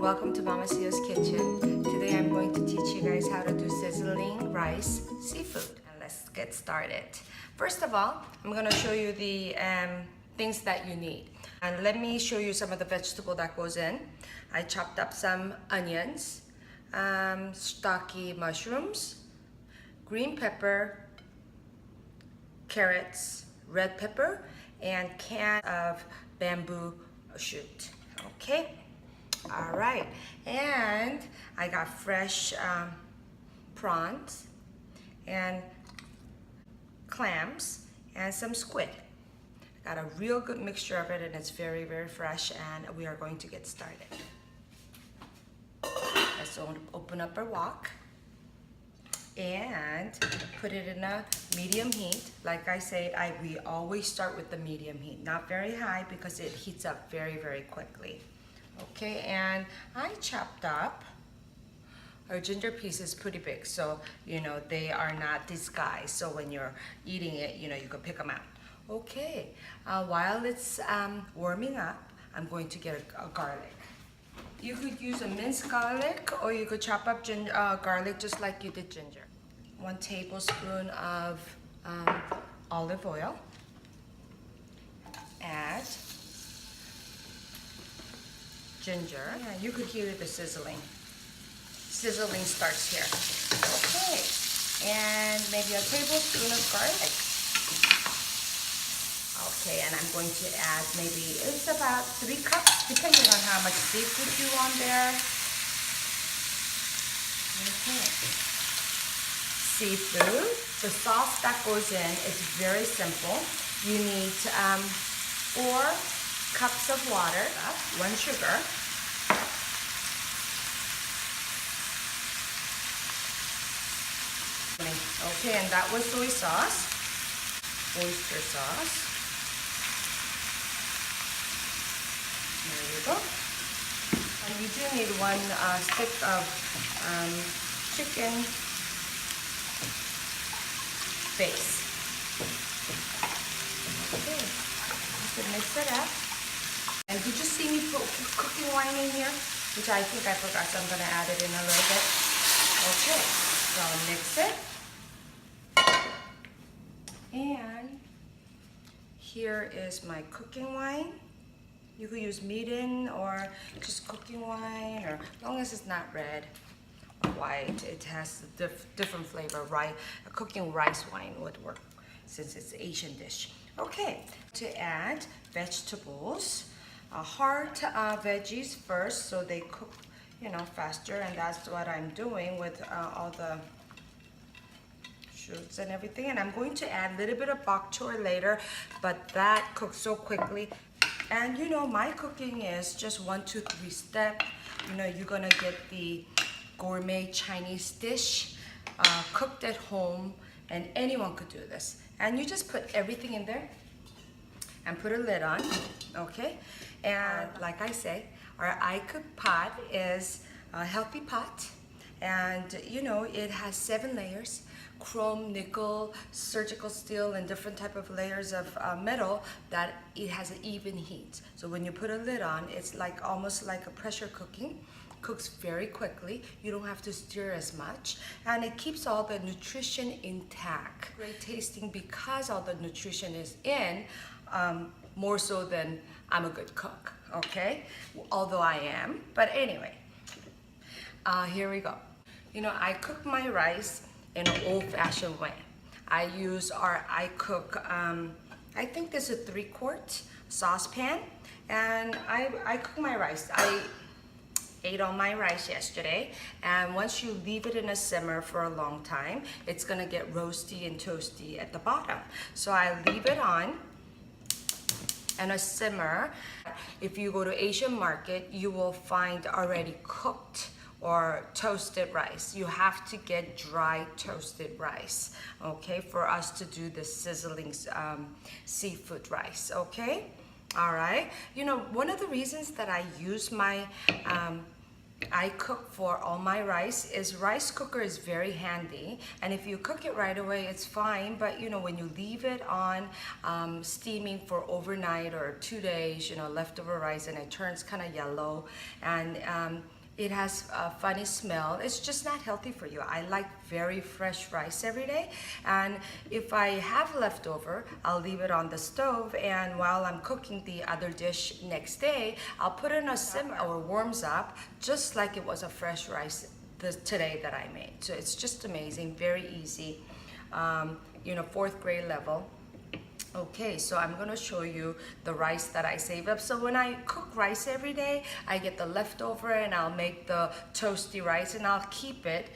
Welcome to Mama Sio's Kitchen. Today I'm going to teach you guys how to do sizzling rice seafood. And let's get started. First of all, I'm going to show you the things that you need. And let me show you some of the vegetable that goes in. I chopped up some onions, shiitake mushrooms, green pepper, carrots, red pepper, and can of bamboo shoot. Okay, all right, and I got fresh prawns and clams and some squid. Got a real good mixture of it, and it's very, very fresh, and we are going to get started. Let's open up our wok and put it in a medium heat. Like I said, we always start with the medium heat, not very high because it heats up very, very quickly. Okay, and I chopped up our ginger pieces pretty big, so you know they are not disguised. So when you're eating it, you know you can pick them out. Okay, while it's warming up, I'm going to get a garlic. You could use a minced garlic, or you could chop up garlic just like you did ginger. 1 tablespoon of olive oil. Add ginger. Yeah, you could hear the sizzling. Sizzling starts here. Okay, and maybe a tablespoon of garlic. Okay, and I'm going to add maybe, it's about 3 cups, depending on how much seafood you want there. Okay. Seafood, the sauce that goes in is very simple. You need 4 cups of water, 1 sugar, okay, and that was soy sauce, oyster sauce. There you go. And you do need 1 stick of chicken base. Okay, you can mix it up. And did you see me put cooking wine in here? Which I think I forgot, so I'm going to add it in a little bit. Okay, so I'll mix it. And here is my cooking wine. You could use Meaden or just cooking wine, or as long as it's not red or white, it has a different flavor. Right, a cooking rice wine would work since it's an Asian dish. Okay, to add vegetables, heart veggies first, so they cook, you know, faster, and that's what I'm doing with all the shoots and everything. And I'm going to add a little bit of bok choy later, but that cooks so quickly. And you know, my cooking is just 1, 2, 3 step. You know, you're gonna get the gourmet Chinese dish cooked at home, and anyone could do this. And you just put everything in there and put a lid on, okay? And like I say, our Icook pot is a healthy pot, and you know, it has 7 layers. Chrome, nickel, surgical steel, and different type of layers of metal, that it has an even heat. So when you put a lid on, it's like almost like a pressure cooking. Cooks very quickly. You don't have to stir as much, and it keeps all the nutrition intact. Great tasting because all the nutrition is in, more so than I'm a good cook, okay? Although I am, but anyway, here we go. You know, I cook my rice in an old-fashioned way. I use our Icook, I think this is a 3-quart saucepan, and I cook my rice. I ate all my rice yesterday, and once you leave it in a simmer for a long time, it's gonna get roasty and toasty at the bottom. So I leave it on and a simmer. If you go to Asian market, you will find already cooked or toasted rice. You have to get dry toasted rice, okay, for us to do the sizzling seafood rice, okay? All right, you know, one of the reasons that I use my Icook for all my rice is rice cooker is very handy, and if you cook it right away, it's fine, but you know, when you leave it on steaming for overnight or 2 days, you know, leftover rice, and it turns kind of yellow, and It has a funny smell. It's just not healthy for you. I like very fresh rice every day. And if I have leftover, I'll leave it on the stove. And while I'm cooking the other dish next day, I'll put it in a simmer or warms up just like it was a fresh rice today that I made. So it's just amazing, very easy. You know, 4th grade level. Okay, so I'm gonna show you the rice that I save up. So when I cook rice every day, I get the leftover and I'll make the toasty rice and I'll keep it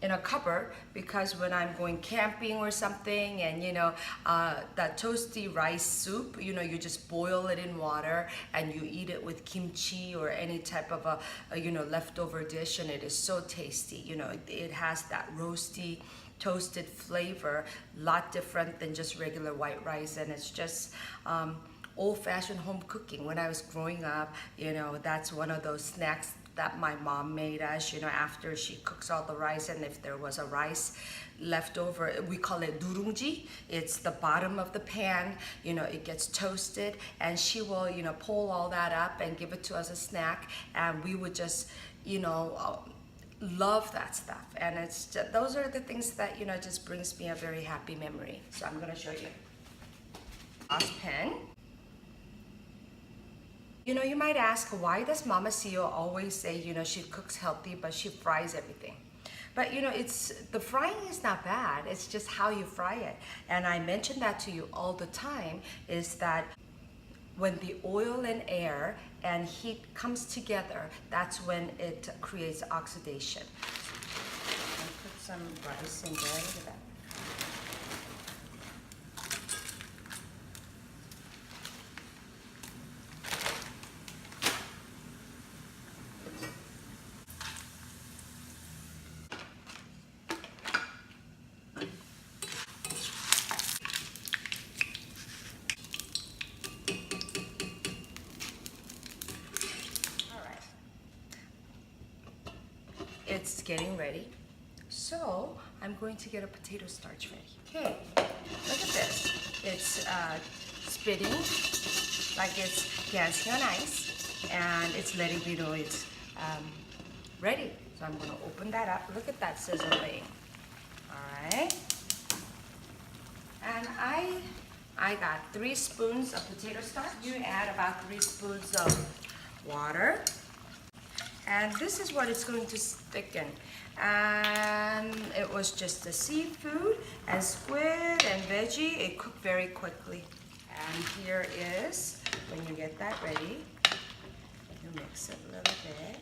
in a cupboard, because when I'm going camping or something and you know, that toasty rice soup, you know, you just boil it in water and you eat it with kimchi or any type of a you know, leftover dish, and it is so tasty. You know, it has that roasty, toasted flavor, lot different than just regular white rice, and it's just old-fashioned home cooking. When I was growing up, you know, that's one of those snacks that my mom made us, you know, after she cooks all the rice, and if there was a rice left over, we call it durungji. It's the bottom of the pan, you know, it gets toasted, and she will, you know, pull all that up and give it to us as a snack, and we would just, you know, love that stuff. And it's just, those are the things that, you know, just brings me a very happy memory. So I'm gonna show you. Saucepan. You know, you might ask, why does Mama CEO always say, you know, she cooks healthy but she fries everything? But you know, it's the frying is not bad, it's just how you fry it. And I mention that to you all the time, is that when the oil and air and heat comes together, that's when it creates oxidation. I'll put some rice in there. Look at that. It's getting ready. So I'm going to get a potato starch ready. Okay, look at this. It's spitting like it's dancing on ice, and it's letting me know it's ready. So I'm gonna open that up. Look at that sizzling. All right. And I got 3 spoons of potato starch. You add about 3 spoons of water. And this is what it's going to thicken. And it was just the seafood and squid and veggie. It cooked very quickly. And here is, when you get that ready, you mix it a little bit.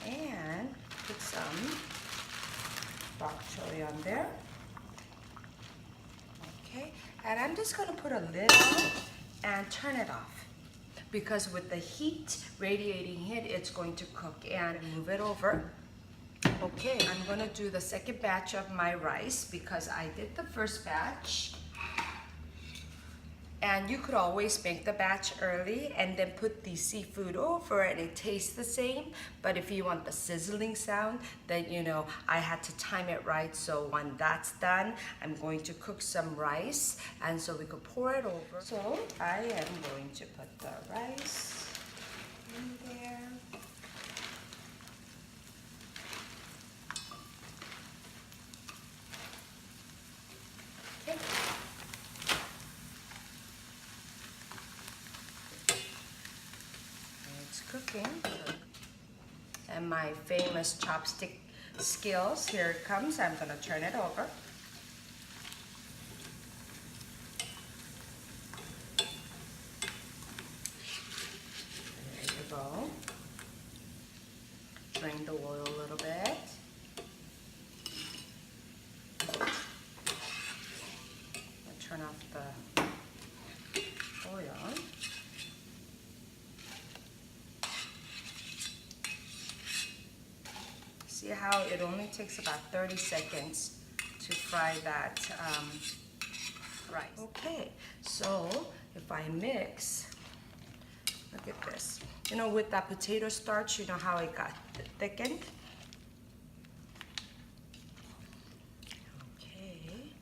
And put some bok choy on there. Okay, and I'm just gonna put a lid on and turn it off, because with the heat, radiating heat, it's going to cook. And move it over. Okay, I'm gonna do the second batch of my rice, because I did the first batch. And you could always make the batch early and then put the seafood over and it tastes the same. But if you want the sizzling sound, then you know, I had to time it right. So when that's done, I'm going to cook some rice, and so we could pour it over. So I am going to put the rice in there. Okay. It's cooking. And my famous chopstick skills, here it comes. I'm gonna turn it over. There you go. Drain the oil a little bit. I'll turn off the oil. See how it only takes about 30 seconds to fry that rice. Okay, so if I mix, look at this. You know, with that potato starch, you know how it got thickened? Okay,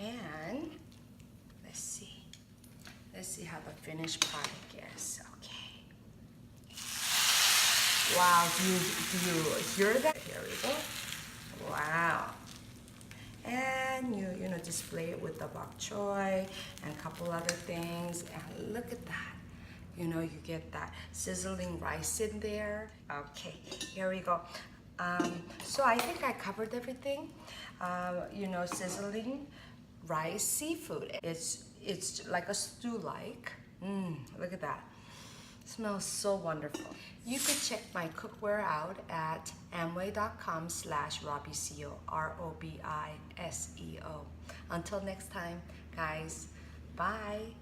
and let's see. Let's see how the finished product is. Okay. Wow, do you hear that? Here we go. Wow. And you know, display it with the bok choy and a couple other things. And look at that. You know, you get that sizzling rice in there. Okay, here we go. So I think I covered everything. You know, sizzling rice seafood. It's like a stew-like. Look at that. Smells so wonderful. You could check my cookware out at amway.com/RobbieSeo, ROBISEO. Until next time, guys, bye.